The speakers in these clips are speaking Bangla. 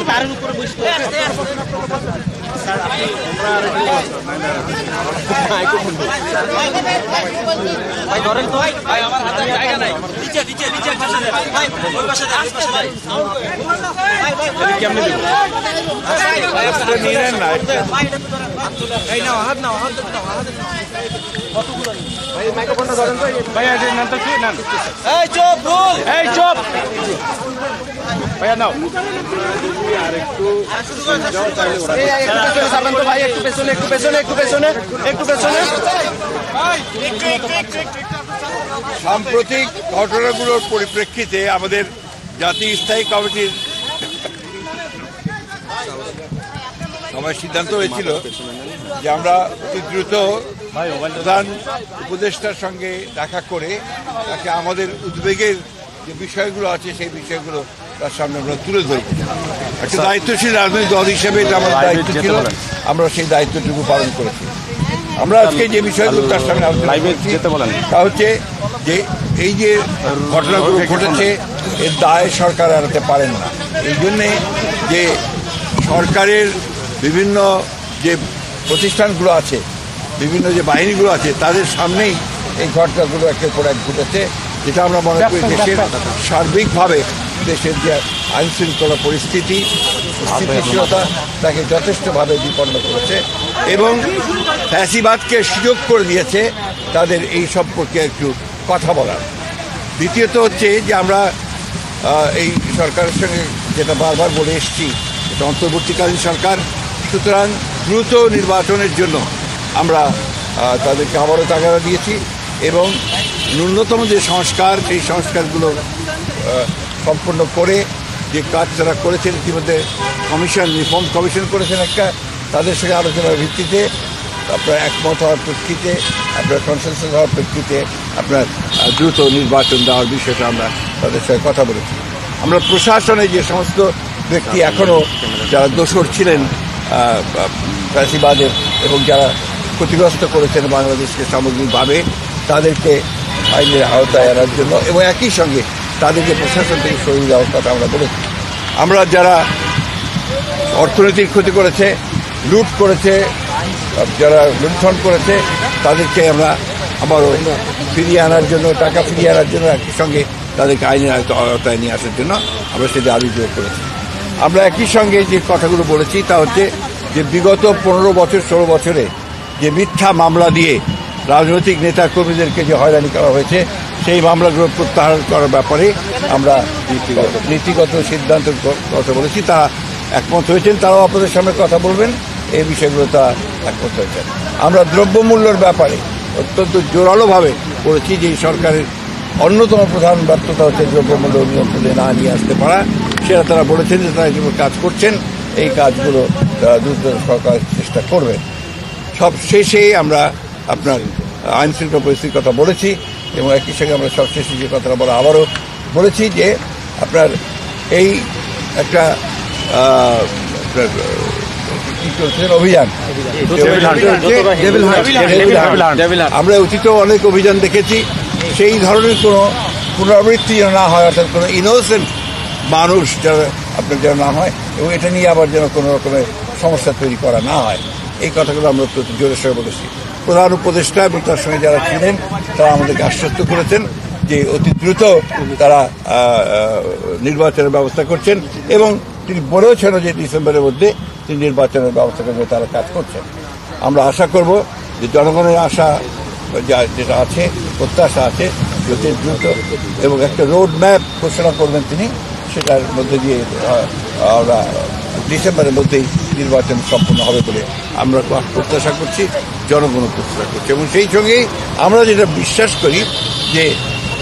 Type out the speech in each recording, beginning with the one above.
তার উপরে বসতে ভাইয়া নাও সাম্প্রতিক ঘটনাগুলোর পরিপ্রেক্ষিতে আমাদের জাতীয় স্থায়ী কমিটির সভায় সিদ্ধান্ত হয়েছিল যে আমরা অতি দ্রুত প্রধান উপদেষ্টার সঙ্গে দেখা করে তাকে আমাদের উদ্বেগের যে বিষয়গুলো আছে সেই বিষয়গুলো তার সামনে আমরা তুলে ধরব। একটা দায়িত্বশীল রাজনৈতিক দল হিসেবে এটা আমাদের দায়িত্ব ছিল, আমরা সেই দায়িত্বটুকু পালন করেছি। আমরা আজকে যে বিষয়গুলো তার সামনে আলোচনা করছি তা হচ্ছে যে এই যে ঘটনাগুলো ঘটেছে এর দায় সরকার এড়াতে পারেন না। এই জন্যে যে সরকারের বিভিন্ন যে প্রতিষ্ঠানগুলো আছে, বিভিন্ন যে বাহিনীগুলো আছে, তাদের সামনেই এই ঘটনাগুলো একের পর এক ঘটেছে, যেটা আমরা মনে করি দেশের সার্বিকভাবে দেশের যে আইন শৃঙ্খলা পরিস্থিতি, স্থিতিশীলতা তাকে যথেষ্টভাবে বিপন্ন করেছে এবং ফ্যাসিবাদকে সুযোগ করে দিয়েছে তাদের এই সম্পর্কে একটু কথা বলার। দ্বিতীয়ত হচ্ছে যে আমরা এই সরকারের সঙ্গে যেটা বারবার বলে এসেছি, এটা অন্তর্বর্তীকালীন সরকার, সুতরাং দ্রুত নির্বাচনের জন্য আমরা তাদেরকে আবারও তাগাদা দিয়েছি এবং ন্যূনতম যে সংস্কার, সেই সংস্কারগুলো সম্পন্ন করে যে কাজ তারা করেছেন, ইতিমধ্যে কমিশন, রিফর্ম কমিশন করেছেন একটা, তাদের সঙ্গে আলোচনার ভিত্তিতে আপনার একমত হওয়ার প্রেক্ষিতে, আপনার কনসেনসাস হওয়ার প্রেক্ষিতে আপনার দ্রুত নির্বাচন দেওয়ার বিষয়টা আমরা তাদের সঙ্গে কথা বলেছি। আমরা প্রশাসনে যে সমস্ত ব্যক্তি এখনও যারা দোষর ছিলেন ফ্যাসিবাদের এবং যারা ক্ষতিগ্রস্ত করেছেন বাংলাদেশকে সামগ্রিকভাবে, তাদেরকে আইনের আওতায় আনার জন্য এবং একই সঙ্গে তাদেরকে প্রশাসন থেকে সরিয়ে দেওয়ার কথা আমরা বলেছি। আমরা যারা অর্থনৈতিক ক্ষতি করেছে, লুট করেছে, যারা লুণ্ঠন করেছে, তাদেরকে আমরা আবারও ফিরিয়ে আনার জন্য, টাকা ফিরিয়ে আনার জন্য একই সঙ্গে তাদেরকে আইনের আওতায় নিয়ে আসার জন্য আমরা সেটা আলোচনা করেছি। আমরা একই সঙ্গে যে কথাগুলো বলেছি তা হচ্ছে যে বিগত 15 বছর 16 বছরে যে মিথ্যা মামলা দিয়ে রাজনৈতিক নেতা কর্মীদেরকে যে হয়রানি করা হয়েছে, সেই মামলাগুলো প্রত্যাহার করার ব্যাপারে আমরা নীতিগত সিদ্ধান্তের কথা বলেছি। তারা একমত হয়েছেন, তারাও আপনাদের সামনে কথা বলবেন, এই বিষয়গুলো তারা একমত হয়েছেন। আমরা দ্রব্যমূল্যের ব্যাপারে অত্যন্ত জোরালোভাবে বলেছি যে সরকারের অন্যতম প্রধান ব্যর্থতা হচ্ছে দ্রব্যমূল্য নিয়ন্ত্রণে না নিয়ে আসতে পারা। সেটা তারা বলেছেন যে তারা যেগুলো কাজ করছেন, এই কাজগুলো তারা দ্রুত সরকার চেষ্টা করবে। সব শেষে আমরা আপনার আইন শৃঙ্খলা পরিস্থিতির কথা বলেছি এবং একই সঙ্গে আমরা সবশেষে যে কথাটা বলা আবারও বলেছি যে আপনার এই একটা কি চলছে অভিযান, আমরা অতীতেও অনেক অভিযান দেখেছি, সেই ধরনের কোনো পুনরাবৃত্তি যেন না হয়, অর্থাৎ কোনো ইনোসেন্ট মানুষ যারা আপনার যেন না হয় এবং এটা নিয়ে আবার যেন কোনো রকমের সমস্যা তৈরি করা না হয়, এই কথাগুলো আমরা প্রতি জোরের সঙ্গে বলেছি। প্রধান উপদেষ্টা এবং তার সঙ্গে যারা ছিলেন তারা আমাদেরকে আশ্বস্ত করেছেন যে অতি দ্রুত তারা নির্বাচনের ব্যবস্থা করছেন এবং তিনি বলেছেন যে ডিসেম্বরের মধ্যে তিনি নির্বাচনের ব্যবস্থা করবে, তারা কাজ করছেন। আমরা আশা করব যে জনগণের আশা যেটা আছে, প্রত্যাশা আছে, অতি দ্রুত এবং একটা রোড ম্যাপ ঘোষণা করবেন তিনি, সেটার মধ্যে দিয়ে আমরা ডিসেম্বরের মধ্যেই নির্বাচন সম্পন্ন হবে বলে আমরা প্রত্যাশা করছি, জনগণও প্রত্যাশা করছে। এবং সেই সঙ্গেই আমরা যেটা বিশ্বাস করি যে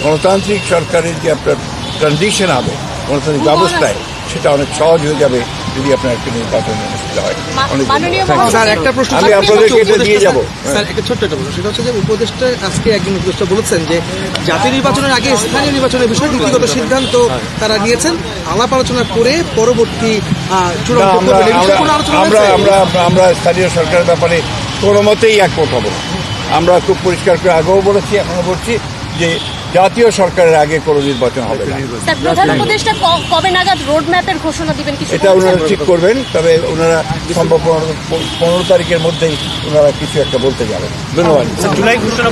গণতান্ত্রিক সরকারের যে আপনার ট্রানজিশন হবে গণতান্ত্রিক ব্যবস্থায়, সেটা অনেক সহজ হয়ে যাবে যদি আপনার একটা নির্বাচন অনুষ্ঠিত হয়। মাননীয় Thank you. স্যার একটা প্রশ্ন আমি আপনাদেরকে এটা দিয়ে যাব। স্যার একটা ছোট্ট একটা প্রশ্ন, সেটা হচ্ছে যে উপদেষ্টা আজকে একজন উপদেষ্টা বলেছেন যে জাতীয় নির্বাচনের আগে স্থানীয় নির্বাচনের বিষয়ে নীতিগত সিদ্ধান্ত তারা নিয়েছেন, আলাপ আলোচনা করে পরবর্তী চূড়ান্ত করবেন। এই বিষয়ে কোনো আলোচনা হয়েছে? আমরা স্থানীয় সরকারের ব্যাপারে কোনো মতেই একমত হব না। আমরা খুব পরিষ্কার করে আগেও বলেছি, এখনো বলছি যে জাতীয় সরকারের আগে কোনো নির্বাচন হবে না। স্যার, প্রধান উপদেষ্টা কবে নাগাদ রোড ম্যাপের ঘোষণা দিবেন কিছু এটা ওনারা ঠিক করবেন, তবে ওনারা সম্ভব 15 তারিখের মধ্যেই ওনারা কিছু একটা বলতে যাবেন। ধন্যবাদ। জুলাই ঘোষণা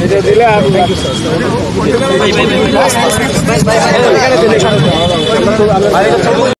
এটা দিলে আর